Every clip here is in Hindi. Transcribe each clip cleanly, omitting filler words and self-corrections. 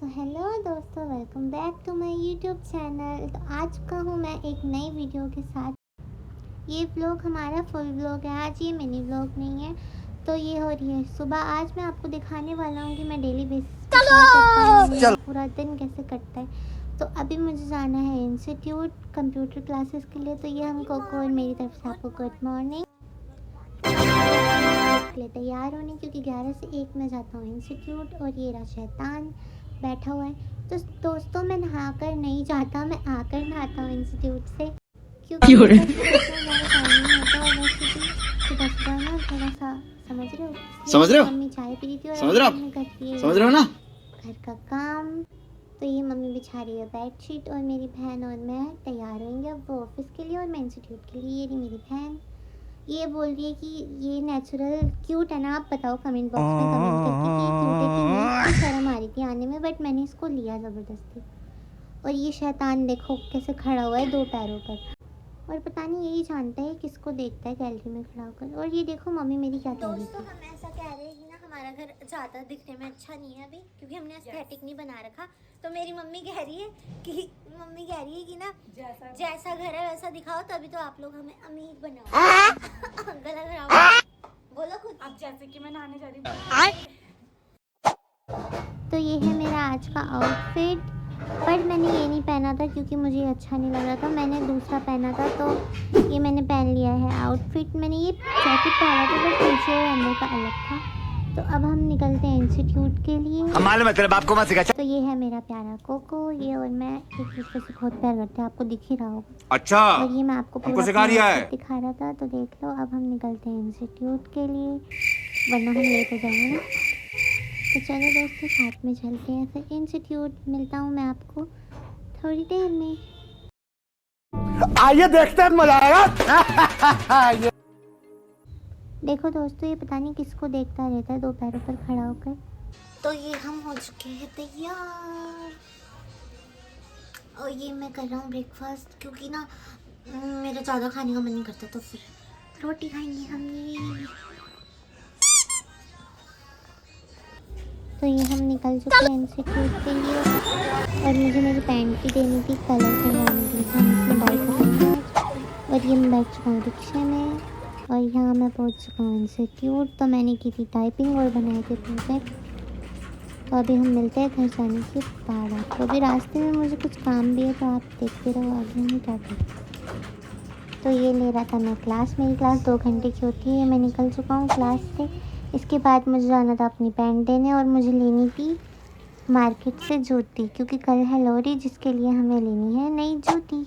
सो हेलो दोस्तों, welcome back to my YouTube channel. तो आज का हूँ मैं एक नई वीडियो के साथ। ये व्लॉग हमारा फुल व्लॉग है, आज ये मिनी व्लॉग नहीं है। तो ये हो रही है सुबह। आज मैं आपको दिखाने वाला हूँ कि मैं डेली बेसिस पे क्या करता हूँ, पूरा दिन कैसे कटता है। तो अभी मुझे जाना है इंस्टीट्यूट कंप्यूटर क्लासेस के लिए। तो ये हम कोको और मेरी तरफ से आपको गुड मॉर्निंग। के लिए तैयार होने, क्योंकि 11 से 1 मैं जाता हूँ इंस्टीट्यूट। और ये रहा शैतान बैठा हुआ है। तो दोस्तों मैं नहा कर नहीं जाता, मैं आकर नहाता हूँ इंस्टीट्यूट से, क्योंकि मेरे पास ज़्यादा टाइम नहीं होता। और वैसे भी सुबह सुबह ना थोड़ा सा समझ रहे हो मम्मी चाय पी रही थी और समझ रहे हो ना घर का काम। तो ये मम्मी बिछा रही है बेडशीट और मेरी बहन और मैं तैयार होंगे अब वो ऑफिस के लिए और मैं इंस्टीट्यूट के लिए। ये रही मेरी बहन, ये बोल रही है कि ये नेचुरल क्यूट है ना। आप बताओ कमेंट बॉक्स में कमेंट करके कि ये क्यूट है कि नहीं। इसको शर्म आ रही थी आने में, बट मैंने इसको लिया ज़बरदस्ती। और ये शैतान देखो कैसे खड़ा हुआ है 2 पैरों पर, और पता नहीं यही जानता है किसको देखता है गैलरी में खड़ा होकर। और ये देखो मम्मी मेरी क्या कह रही थी। दोस्तों हम ऐसा कह रहे हैं कि ना हमारा घर ज़्यादा दिखने में अच्छा नहीं है अभी, क्योंकि हमने एस्थेटिक नहीं बना रखा। तो मेरी मम्मी कह रही है कि ना जैसा घर है वैसा दिखाओ, तभी तो आप लोग हमें अमीर बनाओ। गला खराब बोलो खुद। अब जैसे कि मैं नहाने जा रही हूँ। तो ये है मेरा आज का आउटफिट, पर मैंने ये नहीं पहना था क्योंकि मुझे अच्छा नहीं लग रहा था। मैंने दूसरा पहना था, तो ये मैंने पहन लिया है आउटफिट। मैंने ये जैकेट पहना था तो पीछे और अंदर का अलग था। तो अब हम निकलते हैं इंस्टीट्यूट के लिए। मालूम है तेरे बाप को मत सिखा। तो ये है मेरा प्यारा कोको, ये और मैं एक दूसरे से बहुत प्यार करते हैं, आपको दिख ही रहा होगा। अच्छा, और ये मैं आपको हमको सिखा रहा है। दिखा रहा था, तो देख लो। अब हम निकलते हैं इंस्टीट्यूट के लिए, वरना हम लेट हो जाएंगे ना। तो चलो दोस्तों साथ में चलते हैं फिर इंस्टीट्यूट। मिलता हूँ मैं आपको थोड़ी देर में। आइए देखते हैं, मजा आएगा। देखो दोस्तों, ये पता नहीं किसको देखता रहता है 2 पैरों पर खड़ा होकर। तो ये हम हो चुके हैं तैयार, और ये मैं कर रहा हूँ ब्रेकफास्ट, क्योंकि ना मेरा ज़्यादा खाने का मन नहीं करता, तो फिर रोटी खाएंगे हम ये। तो ये हम निकल चुके हैं इंस्टीट्यूट के लिए, और मुझे मेरी पैंट भी देनी थी कलर करवाने के लिए। हम इसमें बाइक कर, और ये मैं बैठ चुका हूँ रिक्शे में, और यहाँ मैं पहुँच चुका हूँ इंस्टीट्यूट। तो मैंने की थी टाइपिंग और बनाए थे प्रोजेक्ट। तो अभी हम मिलते हैं घर जाने के बाद आपको। अभी रास्ते में मुझे कुछ काम भी है, तो आप देखते रहो आगे हम क्या करें। तो ये ले रहा था मैं क्लास, मेरी क्लास 2 घंटे की होती है। मैं निकल चुका हूँ क्लास से। इसके बाद मुझे जाना था अपनी पैंट देने, और मुझे लेनी थी मार्केट से जूती, क्योंकि कल है लोहड़ी, जिसके लिए हमें लेनी है नई जूती।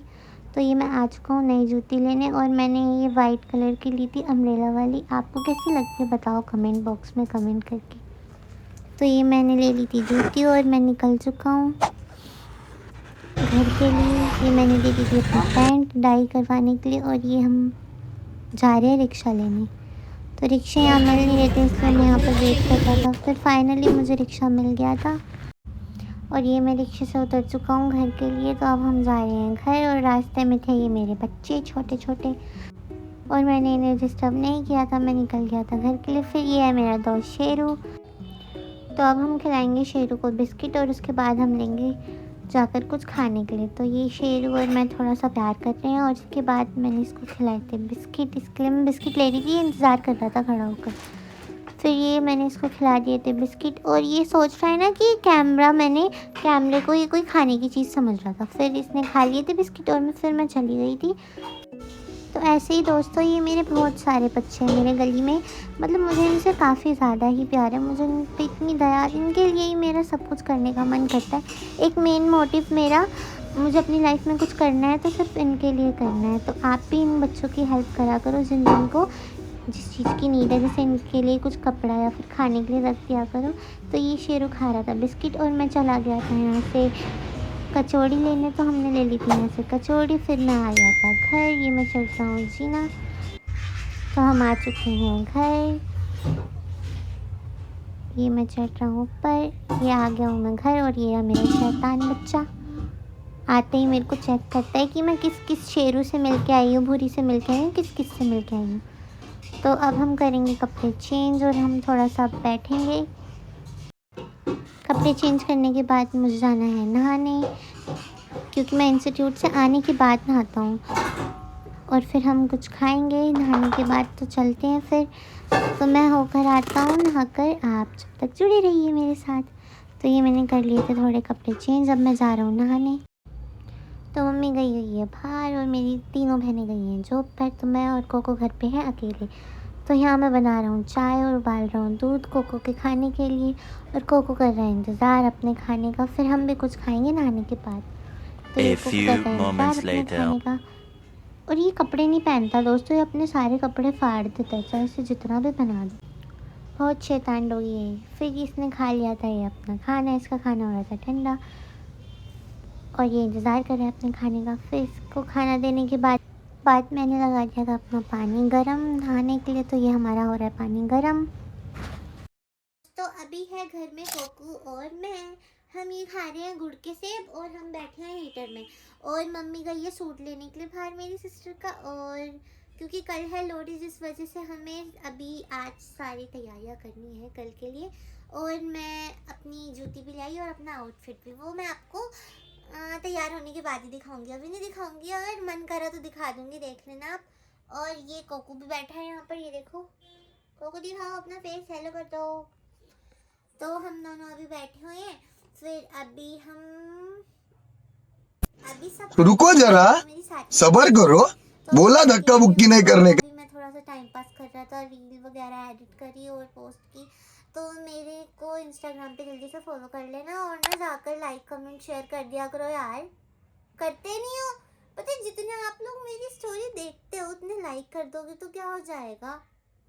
तो ये मैं आ चुका हूँ नई जूती लेने, और मैंने ये वाइट कलर की ली थी अम्ब्रेला वाली। आपको कैसी लगती है बताओ कमेंट बॉक्स में कमेंट करके। तो ये मैंने ले ली थी जूती, और मैं निकल चुका हूँ घर के लिए। ये मैंने दे दी थी अपनी पैंट डाई करवाने के लिए, और ये हम जा रहे हैं रिक्शा लेने। तो रिक्शे यहाँ मिल नहीं रहे थे, इसलिए मैं यहाँ पर वेट कर रहा था। फिर फाइनली मुझे रिक्शा मिल गया था, और ये मैं रिक्शे से उतर चुका हूँ घर के लिए। तो अब हम जा रहे हैं घर, और रास्ते में थे ये मेरे बच्चे छोटे छोटे, और मैंने इन्हें डिस्टर्ब नहीं किया था, मैं निकल गया था घर के लिए। फिर ये है मेरा दोस्त शेरू। तो अब हम खिलाएंगे शेरू को बिस्किट, और उसके बाद हम लेंगे जाकर कुछ खाने के लिए। तो ये शेरू और मैं थोड़ा सा प्यार कर रहे हैं, और इसके बाद मैंने इसको खिलाए थे बिस्किट। इसके लिए मैं बिस्किट ले रही थी, इंतज़ार कर रहा था खड़ा होकर। फिर ये मैंने इसको खिला दिए थे बिस्किट, और ये सोच रहा है ना कि कैमरे को ये कोई खाने की चीज़ समझ रहा था। फिर इसने खा लिए थे बिस्किट, और फिर मैं चली गई थी। तो ऐसे ही दोस्तों ये मेरे बहुत सारे बच्चे हैं मेरे गली में, मतलब मुझे इनसे काफ़ी ज़्यादा ही प्यार है। मुझे इन पर इतनी दया, इनके लिए ही मेरा सब कुछ करने का मन करता है। एक मेन मोटिव मेरा, मुझे अपनी लाइफ में कुछ करना है तो सिर्फ इनके लिए करना है। तो आप भी इन बच्चों की हेल्प करा करो, जिनको जिस चीज़ की नीड है, जैसे इनके लिए कुछ कपड़ा या फिर खाने के लिए रख दिया करो। तो ये शेरू खा रहा था बिस्किट, और मैं चला गया था यहाँ से कचौड़ी लेने। तो हमने ले ली थी यहाँ से कचौड़ी। फिर मैं आ गया था घर। ये मैं चढ़ रहा हूँ जीना। तो हम आ चुके हैं घर, ये मैं चढ़ रहा हूँ ऊपर। ये आ गया हूँ मैं घर, और ये है मेरा शैतान बच्चा। आते ही मेरे को चेक करता है कि मैं किस किस शेरू से मिल के आई हूँ, भूरी से मिल के आई हूँ, किस किस से मिल के आई हूँ। तो अब हम करेंगे कपड़े चेंज, और हम थोड़ा सा बैठेंगे कपड़े चेंज करने के बाद मुझे जाना है नहाने, क्योंकि मैं इंस्टीट्यूट से आने के बाद नहाता हूँ। और फिर हम कुछ खाएंगे नहाने के बाद, तो चलते हैं फिर। तो मैं होकर आता हूँ नहाकर, आप जब तक जुड़े रहिए मेरे साथ। तो ये मैंने कर लिए थे थोड़े कपड़े चेंज, अब मैं जा रहा हूँ नहाने। तो मम्मी गई हुई है बाहर और मेरी तीनों बहनें गई हैं जॉब पर, तो मैं और कोको घर पे हैं अकेले। तो यहाँ मैं बना रहा हूँ चाय और उबाल रहा हूँ दूध कोको के खाने के लिए, और कोको कर रहा है इंतज़ार अपने खाने का। फिर हम भी कुछ खाएंगे नहाने के बाद। तो ये कोको कर रहा है इंतज़ार अपने खाने का। और ये कपड़े नहीं पहनता दोस्तों, ये अपने सारे कपड़े फाड़ देता है, चाहे इसे जितना भी पहना दो। बहुत शैतान डॉगी है। फिर इसने खा लिया था ये अपना खाना, इसका खाना हो रहा था ठंडा और ये इंतज़ार कर रहा है अपने खाने का। फिर इसको खाना देने के बाद मैंने लगा दिया था अपना पानी गरम नहाने के लिए। तो ये हमारा हो रहा है पानी गरम। तो अभी है घर में कोकू और मैं, हम ये खा रहे हैं गुड़ के सेब और हम बैठे हैं हीटर में। और मम्मी गई है सूट लेने के लिए बाहर मेरी सिस्टर का, और क्योंकि कल है लोहड़ी जिस वजह से हमें अभी आज सारी तैयारियां करनी है कल के लिए। और मैं अपनी जूती भी लाई और अपना आउटफिट भी, वो मैं आपको तैयार होने के बाद ही दिखाऊंगी, अभी नहीं दिखाऊंगी। अगर मन करा तो दिखा दूंगी, देख लेना आप। और ये कोकू भी बैठा है यहाँ पर, ये देखो कोकू दिखाओ अपना फेस, हेलो कर दो। तो हम दोनों अभी बैठे हुए हैं। फिर अभी सब रुको जरा, सबर करो, बोला धक्का बुक्की नहीं करने का। मैं थोड़ा सा टाइम पास कर रहा था, रील वगैरह एडिट करी और पोस्ट की। तो मेरे को इंस्टाग्राम पे जल्दी से फॉलो कर लेना और ना जाकर लाइक कमेंट शेयर कर दिया करो यार, करते नहीं हो। पता है जितने आप लोग मेरी स्टोरी देखते हो उतने लाइक कर दोगे तो क्या हो जाएगा,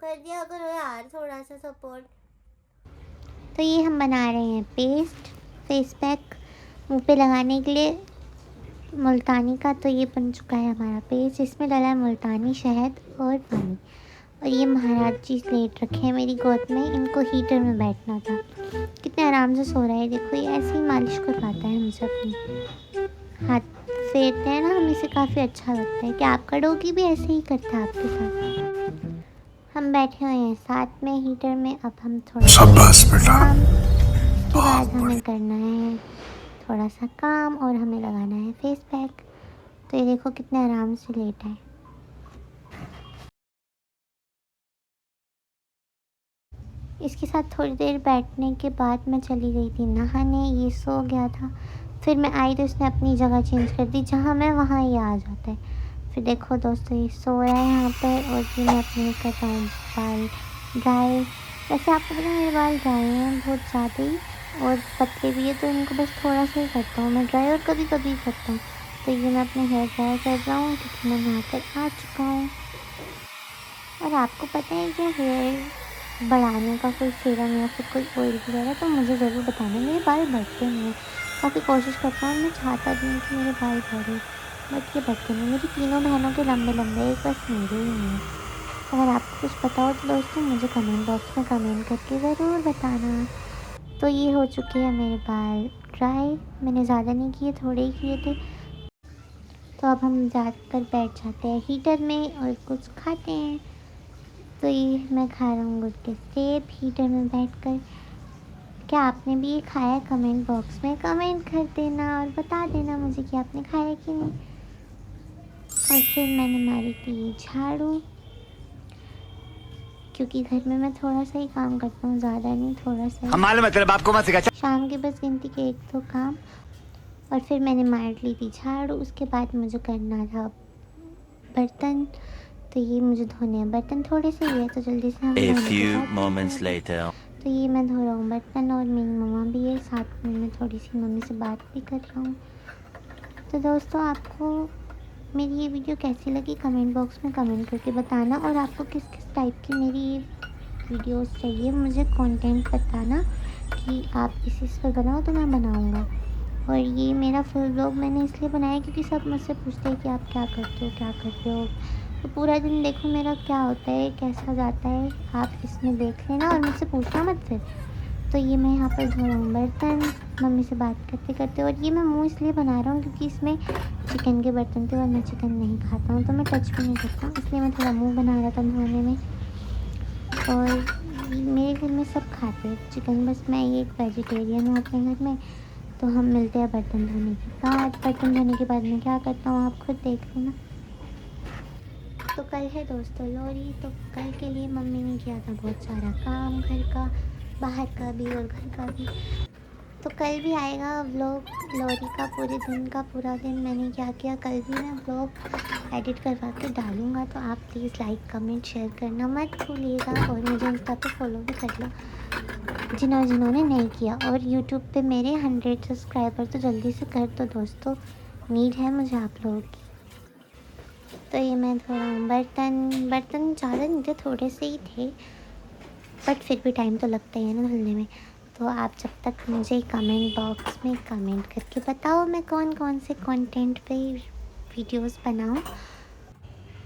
कर दिया करो यार थोड़ा सा सपोर्ट। तो ये हम बना रहे हैं पेस्ट, फेस पैक मुंह पे लगाने के लिए मुल्तानी का। तो ये बन चुका है हमारा पेस्ट, इसमें डाला है मुल्तानी शहद और पानी। और ये महाराज जी लेट रखे हैं मेरी गोद में, इनको हीटर में बैठना था। कितने आराम से सो रहा है, देखो ये ऐसे ही मालिश करवाता है हमसे, अपनी हाथ फेरते हैं ना हम, इसे काफ़ी अच्छा लगता है कि आपका डॉगी भी ऐसे ही करता है आपके साथ। हम बैठे हुए हैं साथ में हीटर में। अब हम थोड़ा शाबाश बेटा, उसके बाद हमें करना है थोड़ा सा काम और हमें लगाना है फेस पैक। तो ये देखो कितने आराम से लेटा है। इसके साथ थोड़ी देर बैठने के बाद मैं चली गई थी नहाने, ये सो गया था। फिर मैं आई तो इसने अपनी जगह चेंज कर दी, जहाँ मैं वहाँ ये आ जाता है। फिर देखो दोस्तों ये सो रहा है यहाँ पर, और ये मैं अपने कर रहा हूँ बाल ड्राई। वैसे आपको पता है मेरे बाल ड्राई हैं बहुत ज़्यादा ही, और पतले भी है, तो इनको बस थोड़ा सा ही करता हूँ मैं ड्राई, और कभी कभी करता हूँ। तो ये मैं अपने हेयर ड्राई कर रहा हूँ क्योंकि मैं नहा कर आ चुका हूँ। और आपको पता है क्या हेयर बढ़ाने का कोई सीरम या फिर कोई ऑयल वगैरह, तो मुझे ज़रूर बताना। मेरे बाल बढ़ते नहीं हैं, काफ़ी कोशिश करता हूँ, मैं चाहता भी हूँ कि मेरे बाल बढ़े, बट ये बढ़ते नहीं। मेरी तीनों बहनों के लंबे लंबे, एक बस मेरे ही नहीं है। अगर आपको कुछ पता हो तो दोस्तों मुझे कमेंट बॉक्स में कमेंट करके ज़रूर बताना। तो ये हो चुके हैं मेरे बाल ड्राई, मैंने ज़्यादा नहीं किए, थोड़े ही किए थे। तो अब हम जाकर बैठ जाते हैं हीटर में और कुछ खाते हैं। तो ये मैं खा रहा हूँ गुड़ के सेब हीटर में बैठकर। क्या आपने भी ये खाया? कमेंट बॉक्स में कमेंट कर देना और बता देना मुझे कि आपने खाया कि नहीं। और फिर मैंने मारी थी झाड़ू, क्योंकि घर में मैं थोड़ा सा ही काम करता हूँ, ज़्यादा नहीं, थोड़ा सा। हमारे मतलब आपको मत सिखा। शाम के बस गिनती के 1-2 काम, और फिर मैंने मार ली थी झाड़ू। उसके बाद मुझे करना था बर्तन, तो ये मुझे धोने हैं बर्तन, थोड़े से ही है तो जल्दी से हम A few moments later. तो ये मैं धो रहा हूँ बर्तन, और मेरी मम्मा भी है साथ में, मैं थोड़ी सी मम्मी से बात भी कर रहा हूँ। तो दोस्तों आपको मेरी ये वीडियो कैसी लगी कमेंट बॉक्स में कमेंट करके बताना, और आपको किस किस टाइप की मेरी वीडियोस चाहिए मुझे कंटेंट बताना कि आप इस पर बनाओ तो मैं बनाऊँगा। और ये मेरा फुल ब्लॉग मैंने इसलिए बनाया क्योंकि सब मुझसे पूछते हैं कि आप क्या करते हो, क्या करते हो। तो पूरा दिन देखो मेरा क्या होता है, कैसा जाता है, आप इसमें देख लेना और मुझसे पूछना मत फिर। तो ये मैं यहाँ पर धो रहा हूँ बर्तन मम्मी से बात करते करते, और ये मैं मुँह इसलिए बना रहा हूँ क्योंकि इसमें चिकन के बर्तन थे और मैं चिकन नहीं खाता हूँ, तो मैं टच भी नहीं करता हूँ, इसलिए मैं थोड़ा मुँह बना रहा था धोने में। और मेरे घर में सब खाते हैं चिकन, बस मैं एक वेजिटेरियन हूँ अपने घर में। तो हम मिलते हैं बर्तन धोने के बाद। बर्तन धोने के बाद मैं क्या करता हूँ आप खुद देख लेना। तो कल है दोस्तों लोहड़ी, तो कल के लिए मम्मी ने किया था बहुत सारा काम, घर का, बाहर का भी और घर का भी। तो कल भी आएगा व्लॉग लोहड़ी का, पूरे दिन का, पूरा दिन मैंने क्या किया कल भी मैं व्लॉग एडिट करवा के डालूँगा। तो आप प्लीज़ लाइक कमेंट शेयर करना मत भूलिएगा, और मुझे इंस्टा पे फॉलो भी कर लो जिन्होंने नहीं किया। और यूट्यूब पे मेरे 100 सब्सक्राइबर तो जल्दी से कर दो दोस्तों, नीड है मुझे आप लोगों की। तो ये मैं धो रहा हूँ बर्तन ज़्यादा नहीं थे, थोड़े से ही थे, बट फिर भी टाइम तो लगता ही है ना धुलने में। तो आप जब तक मुझे कमेंट बॉक्स में कमेंट करके बताओ मैं कौन कौन से कंटेंट पे वीडियोस बनाऊँ।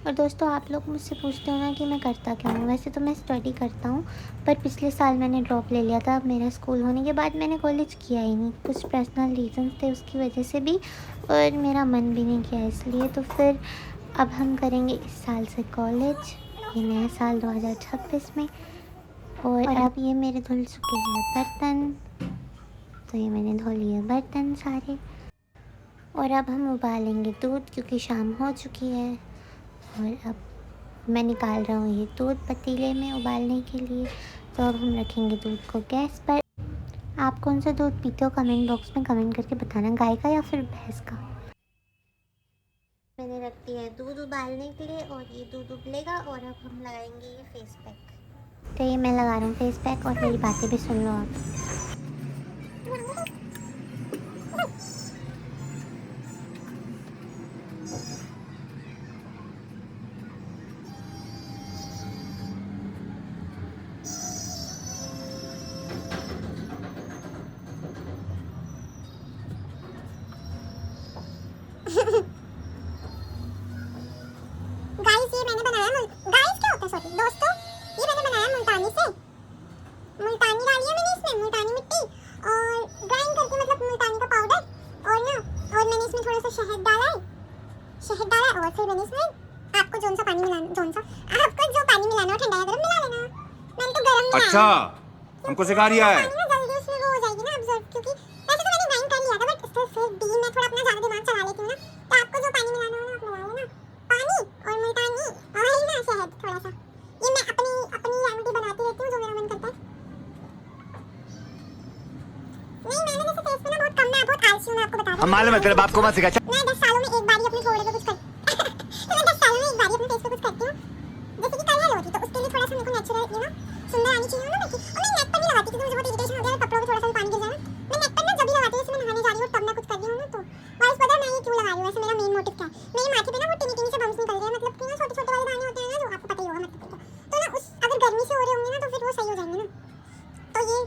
और दोस्तों आप लोग मुझसे पूछते हो ना कि मैं करता क्या हूँ। वैसे तो मैं स्टडी करता हूँ, पर पिछले साल मैंने ड्रॉप ले लिया था मेरा स्कूल होने के बाद। मैंने कॉलेज किया ही नहीं, कुछ पर्सनल रीज़न्स थे उसकी वजह से भी, और मेरा मन भी नहीं किया इसलिए। तो फिर अब हम करेंगे इस साल से कॉलेज, ये नया साल 2026 में। और अब ये मेरे धुल चुके हैं बर्तन, तो ये मैंने धो लिए बर्तन सारे। और अब हम उबालेंगे दूध क्योंकि शाम हो चुकी है। और अब मैं निकाल रहा हूँ ये दूध पतीले में उबालने के लिए। तो अब हम रखेंगे दूध को गैस पर। आप कौन सा दूध पीते हो कमेंट बॉक्स में कमेंट करके बताना, गाय का या फिर भैंस का। मैंने रख दिया है दूध उबालने के लिए, और ये दूध उबलेगा और अब हम लगाएंगे ये फेस पैक। तो ये मैं लगा रहा हूँ फेस पैक, और मेरी बातें भी सुन लो आप। गाइस ये मैंने बनाया गाइस क्या होता है सॉरी दोस्तों, ये मैंने बनाया मुल्तानी से। मुल्तानी डाली है मैंने इसमें, मुल्तानी मिट्टी, और ग्राइंड करके मतलब मुल्तानी का पाउडर, और मैंने इसमें थोड़ा सा शहद डाला है, और फिर मैंने इसमें आपको जो पानी मिलाना हो ठंडा या गरम मिला लेना। मैंने तो गरम मिलाया। अच्छा हमको सिखा रिया है। जल्दी उसमें वो हो जाएगी ना अब्सॉर्ब, क्योंकि वैसे तो मैंने ग्राइंड कर लिया था, बट फिर भी मैं थोड़ा अपना ज़्यादा दिमाग चला लेती हूँ ना। तो आपको जो पानी मिलाना हो ना आप मिला लेना, पानी और मुल्तानी और ना शहद थोड़ा सा। ये मैं अपनी रेमेडी बनाती रहती हूँ जो मेरा मन करता है। नहीं मैंने वैसे फेस पे ना बहुत कम, मैं बहुत आलसी हूँ, मैं आपको बता रही हूँ। हम मालूम है तेरे बाप को मत सिखा। मैं 10 सालों में एक बार ही अपने थोड़े पे कुछ कर तो मैं 10 सालों में एक बार ही अपने फेस पे कुछ करती हूँ। जैसे कि कल है लोहड़ी, तो उसके लिए थोड़ा सा मेरे को नेचुरल सुंदर आनी चाहिए ना बाकी। और मैं नेट पर नहीं लगाती क्योंकि मुझे बहुत इरिटेशन होती है कपड़ों पे थोड़ा सा पानी गिर जाए ना। मैं नेट पर ना जब भी लगाती हूँ, जैसे मैं नहाने जा रही हूँ तब मैं कुछ कर रही हूँ ना, तो गाइस पता है मैं ये क्यों लगा रही हूँ। वैसे मेरा मेन मोटिव क्या है, मेरे माथे पे ना वो टिनी से बम्स निकल रहे हैं, मतलब कि ना छोटे-छोटे वाले दाने होते हैं ना जो आपको पता ही होगा मतलब। तो ना उस अगर गर्मी से हो रहे होंगे ना तो फिर वो सही हो जाएंगे ना। तो ये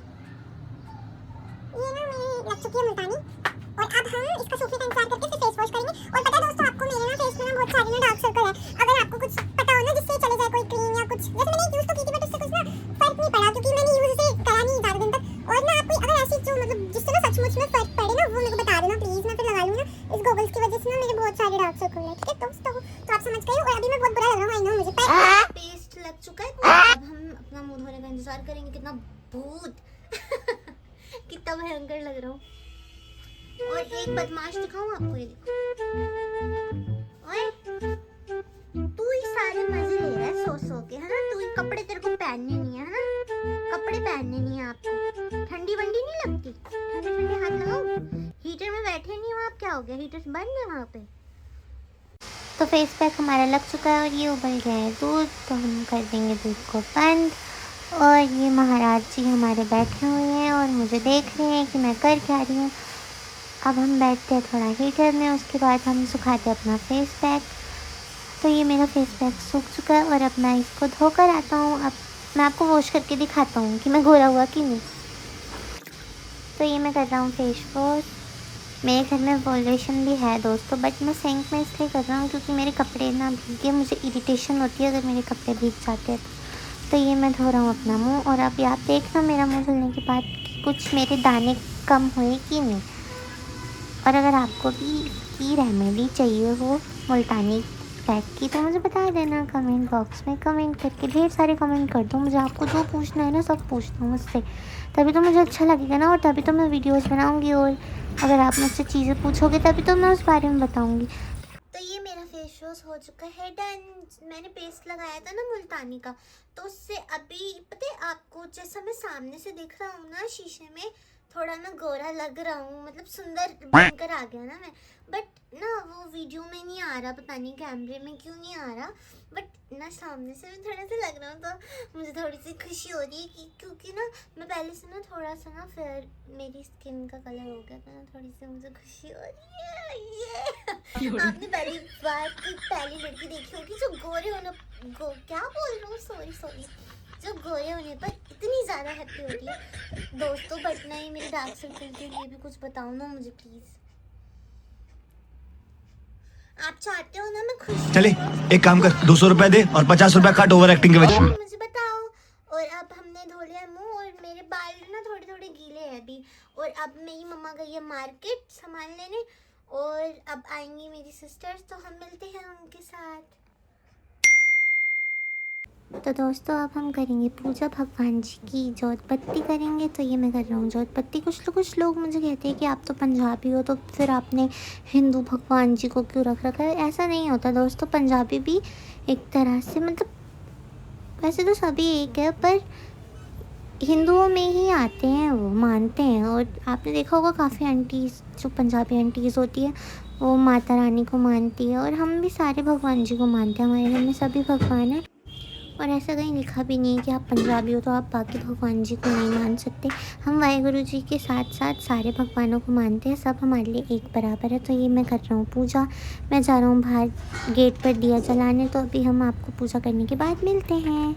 ना मेरी लग चुकी है मुल्तानी, और अब हम इसका सूखने का इंतजार करके फिर फेस वॉश करेंगे। और पता है दोस्तों आपको मेरे ना फेस में ना बहुत सारे ना डार्क सर्कल है। अगर आपको कुछ पता हो ना जिससे चले जाए कोई क्रीम या कुछ, जैसे मैंने यूज तो की थी बट उससे कुछ ना फर्क नहीं पड़ा क्योंकि मैंने यूज से करा नहीं ज़्यादा दिन तक। और ना आप कोई अगर ऐसी जो मतलब जिससे ना सचमुच में फर्क पड़े ना वो मेरे को बता देना प्लीज़, मैं फिर लगा लूँगा। इस गॉगल्स की वजह से ना मेरे बहुत सारे डार्क सर्कल है, ठीक है दोस्तों। तो आप समझ गए। और अभी मैं बहुत बुरा लग रहा हूँ आई नो मुझे, पर पेस्ट लग चुका है। अब हम अपना मुंह धोने का इंतजार करेंगे। कितना भूत कितना भयंकर लग रहा हूँ। और एक बदमाश दिखाऊं आपको, ये देखो। ओए तू ही सारे मजे ले रहा है सो के, है ना। तू ही कपड़े तेरे को पहनने नहीं है ना, कपड़े पहनने नहीं है आपको। ठंडी वंडी नहीं लगती, ठंडे हाथ लगाओ। हीटर में बैठे नहीं हो आप, क्या हो गया, हीटर बंद है वहाँ पे। तो फेस पैक हमारा लग चुका है और ये उबल गया है दूध, तो हम कर देंगे दूध को बंद। और ये महाराज जी हमारे बैठे हुए हैं और मुझे देख रहे हैं कि मैं कर क्या रही हूँ। अब हम बैठते हैं थोड़ा हीटर में, उसके बाद हम सुखाते हैं अपना फेस पैक। तो ये मेरा फेस पैक सूख चुका है और अब मैं इसको धोकर आता हूँ। अब मैं आपको वॉश करके दिखाता हूँ कि मैं गोरा हुआ कि नहीं। तो ये मैं कर रहा हूँ फेस वॉश। मेरे घर में वॉल्वेशन भी है दोस्तों, बट मैं सिंक में इसलिए कर रहा हूँ क्योंकि मेरे कपड़े ना भीगे, मुझे इरिटेशन होती है अगर मेरे कपड़े भीग जाते हैं। तो ये मैं धो रहा हूँ अपना मुँह। और अब आप देखना मेरा मुँह धुलने के बाद कि कुछ मेरे दाने कम हुए कि नहीं। और अगर आपको भी की रेमेडी चाहिए हो मुल्तानी पैक की तो मुझे बता देना कमेंट बॉक्स में, कमेंट करके ढेर सारे कमेंट कर दो मुझे। आपको जो पूछना है ना सब पूछना मुझसे, तभी तो मुझे अच्छा लगेगा ना, और तभी तो मैं वीडियोस बनाऊंगी। और अगर आप मुझसे चीज़ें पूछोगे तभी तो मैं उस बारे में बताऊंगी। तो ये मेरा फेस वॉश हो चुका है डन। मैंने पेस्ट लगाया था ना मुल्तानी का, तो उससे अभी पता है आपको, जैसा मैं सामने से दिख रहा हूँ ना शीशे में, थोड़ा मैं गोरा लग रहा हूँ, मतलब सुंदर बनकर आ गया ना मैं। बट ना वो वीडियो में नहीं आ रहा, पता नहीं कैमरे में क्यों नहीं आ रहा, बट ना सामने से मैं थोड़ा सा लग रहा हूँ, तो मुझे थोड़ी सी खुशी हो रही है कि क्योंकि ना मैं पहले से ना थोड़ा सा ना फेयर मेरी स्किन का कलर हो गया था ना, थोड़ी सी मुझे खुशी हो रही है। ये आपने पहली बार कोई पहली लड़की देखी होगी जो गोरे होने क्या बोल रहा हूँ, सॉरी जो गोरे होने पर इतनी ज़्यादा हैप्पी होती है दोस्तों। बट नहीं, मेरे डार्क सर्कल के लिए भी कुछ बताओ ना मुझे प्लीज़। आप चाहते हो ना मैं खुश चले एक काम कर, 200 रुपए दे और 50 रुपए काट ओवर एक्टिंग के वजह से। मुझे बताओ। और अब हमने धो लिया मुंह, और मेरे बाल ना थोड़े थोड़े गीले हैं अभी। और अब मेरी मम्मा गई है मार्केट सामान लेने, और अब आएंगी मेरी सिस्टर्स, तो हम मिलते हैं उनके साथ। तो दोस्तों अब हम करेंगे पूजा, भगवान जी की जोत बत्ती करेंगे। तो ये मैं कर रहा हूँ जोत बत्ती। कुछ लोग मुझे कहते हैं कि आप तो पंजाबी हो, तो फिर आपने हिंदू भगवान जी को क्यों रख रखा है। ऐसा नहीं होता दोस्तों, पंजाबी भी एक तरह से, मतलब वैसे तो सभी एक है, पर हिंदुओं में ही आते हैं, वो मानते हैं। और आपने देखा होगा काफ़ी आंटीज़, जो पंजाबी आंटीज़ होती है, वो माता रानी को मानती है, और हम भी सारे भगवान जी को मानते हैं। हमारे घर में सभी भगवान हैं, और ऐसा कहीं लिखा भी नहीं है कि आप पंजाबी हो तो आप बाकी भगवान जी को नहीं मान सकते। हम वाहेगुरु जी के साथ साथ सारे भगवानों को मानते हैं, सब हमारे लिए एक बराबर है। तो ये मैं कर रहा हूँ पूजा। मैं जा रहा हूँ बाहर गेट पर दिया जलाने, तो अभी हम आपको पूजा करने के बाद मिलते हैं।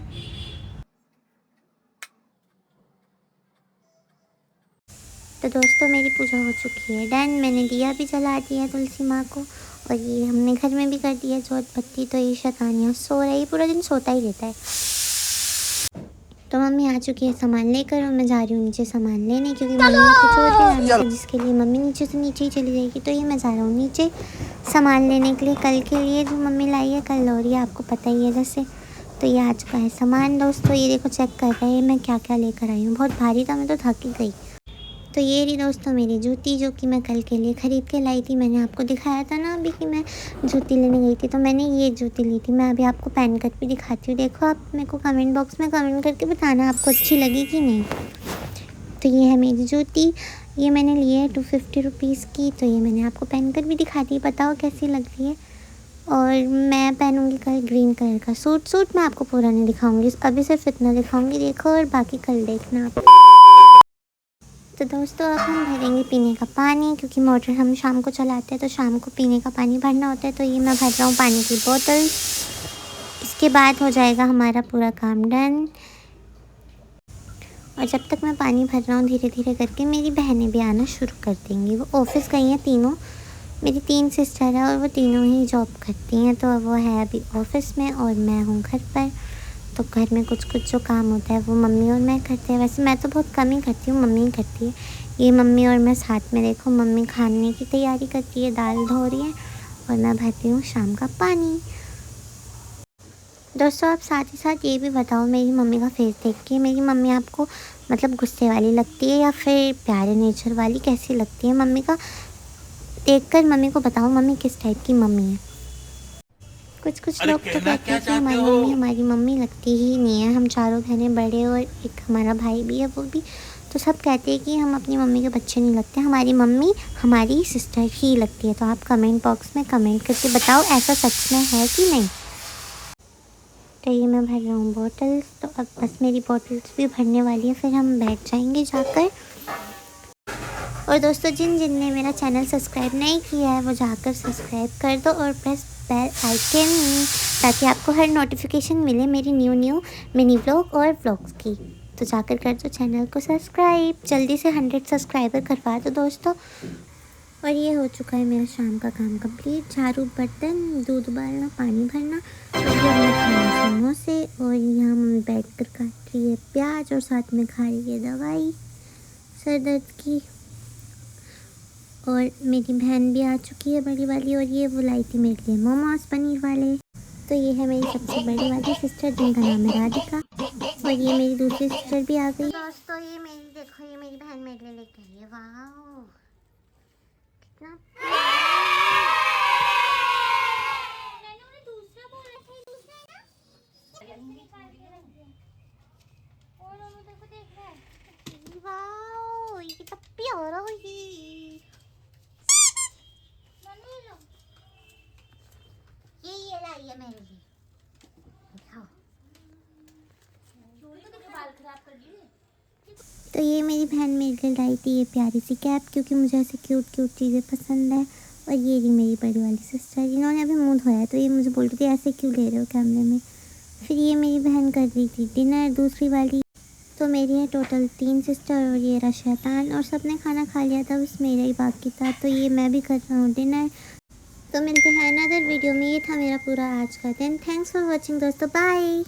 तो दोस्तों मेरी पूजा हो चुकी है डन। मैंने दिया भी जला दिया तुलसी माँ को, और ये हमने घर में भी कर दिया जोत बत्ती। तो ये शैतानियाँ सो रही, पूरा दिन सोता ही रहता है। तो मम्मी आ चुकी है सामान लेकर, और मैं जा रही हूँ नीचे सामान लेने, क्योंकि मम्मी ने कुछ और भी लाना था, जिसके लिए मम्मी नीचे से नीचे ही चली जाएगी। तो ये मैं जा रहा हूँ नीचे सामान लेने के लिए, कल के लिए जो मम्मी लाई है, कल लोरी है, आपको पता ही है जैसे। तो ये आ चुका है सामान दोस्तों। ये देखो चेक कर रहे हैं मैं क्या क्या लेकर आई हूँ, बहुत भारी था, मैं तो थक ही गई। तो ये रही दोस्तों मेरी जूती, जो कि मैं कल के लिए ख़रीद के लाई थी। मैंने आपको दिखाया था ना अभी कि मैं जूती लेने गई थी, तो मैंने ये जूती ली थी। मैं अभी आपको पहन कर भी दिखाती हूँ। देखो आप मेरे को कमेंट बॉक्स में कमेंट करके बताना आपको अच्छी लगी कि नहीं। तो ये है मेरी जूती, ये मैंने ली है 250 रुपीज़ की। तो ये मैंने आपको पहन कर भी दिखा दी, बताओ कैसी लग रही है। और मैं पहनूँगी कल ग्रीन कलर का सूट मैं आपको पूरा नहीं दिखाऊँगी, अभी सिर्फ इतना दिखाऊँगी, देखो, और बाकी कल देखना आप। तो दोस्तों अब हम भरेंगे पीने का पानी, क्योंकि मोटर हम शाम को चलाते हैं, तो शाम को पीने का पानी भरना होता है। तो ये मैं भर रहा हूँ पानी की बोतल। इसके बाद हो जाएगा हमारा पूरा काम डन। और जब तक मैं पानी भर रहा हूँ, धीरे धीरे करके मेरी बहनें भी आना शुरू कर देंगी। वो ऑफिस गई हैं तीनों, मेरी 3 सिस्टर है, और वो तीनों ही जॉब करती हैं। तो वो है अभी ऑफिस में, और मैं हूँ घर पर। तो घर में कुछ जो काम होता है वो मम्मी और मैं करते हैं। वैसे मैं तो बहुत कम ही करती हूँ, मम्मी ही करती है। ये मम्मी और मैं साथ में, देखो मम्मी खाने की तैयारी करती है, दाल धो रही है, और मैं भरती हूँ शाम का पानी। दोस्तों आप साथ ही साथ ये भी बताओ, मेरी मम्मी का फेस देख के मेरी मम्मी आपको मतलब गुस्से वाली लगती है या फिर प्यारे नेचर वाली, कैसी लगती है? मम्मी का देखकर मम्मी को बताओ मम्मी किस टाइप की मम्मी है। कुछ लोग तो कहते हैं कि हमारी मम्मी लगती ही नहीं है। हम चारों बहनें बड़े, और एक हमारा भाई भी है, वो भी। तो सब कहते हैं कि हम अपनी मम्मी के बच्चे नहीं लगते, हमारी मम्मी हमारी सिस्टर ही लगती है। तो आप कमेंट बॉक्स में कमेंट करके बताओ ऐसा सच में है कि नहीं। तो ये मैं भर रहा हूँ बॉटल्स। तो अब बस मेरी बॉटल्स भी भरने वाली है, फिर हम बैठ जाएंगे जाकर। और दोस्तों जिन ने मेरा चैनल सब्सक्राइब नहीं किया है, वो जाकर सब्सक्राइब कर दो, और प्रेस बेल आइकन, ताकि आपको हर नोटिफिकेशन मिले मेरी न्यू मिनी व्लॉग और व्लॉग्स की। तो जाकर कर दो चैनल को सब्सक्राइब, जल्दी से 100 सब्सक्राइबर करवा दो दोस्तों। और ये हो चुका है मेरा शाम का काम कंप्लीट। झाड़ू, बर्तन, दूध उबालना, पानी भरना, समोसे, और यहाँ मम्मी बैठ कर काट रही है प्याज, और साथ में खा रही है दवाई सर दर्द की। और मेरी बहन भी आ चुकी है बड़ी वाली, और ये वो लाई थी मेरे लिए मोमोज पनीर वाले। तो ये है मेरी सबसे बड़ी वाली सिस्टर जिनका नाम है राधिका, और ये मेरी दूसरी सिस्टर भी आ गई। दोस्तों ये मेरी देखो, ये मेरी बहन मेरे लिए लेके आई है। वाह कितना वाह ये कितना प्यारा है। ये लाई है मेरे लिए, दिखाओ। तो ये मेरी बहन मेरे लिए लाई थी ये प्यारी सी कैप, क्योंकि मुझे ऐसे क्यूट क्यूट चीज़ें पसंद है। और ये रही मेरी बड़ी वाली सिस्टर, इन्होंने अभी मुंह धोया है, तो ये मुझे बोल रही थी ऐसे क्यों ले रहे हो कैमरे में। फिर ये मेरी बहन कर रही थी डिनर दूसरी वाली। तो मेरी है टोटल 3 सिस्टर, और ये रहा शैतान, और सब ने खाना खा लिया था, बस मेरा ही बाकी था। तो ये मैं भी कर रहा हूँ डिनर। तो मिलते हैं अनदर वीडियो में। ये था मेरा पूरा आज का दिन। थैंक्स फॉर वॉचिंग दोस्तों, बाय।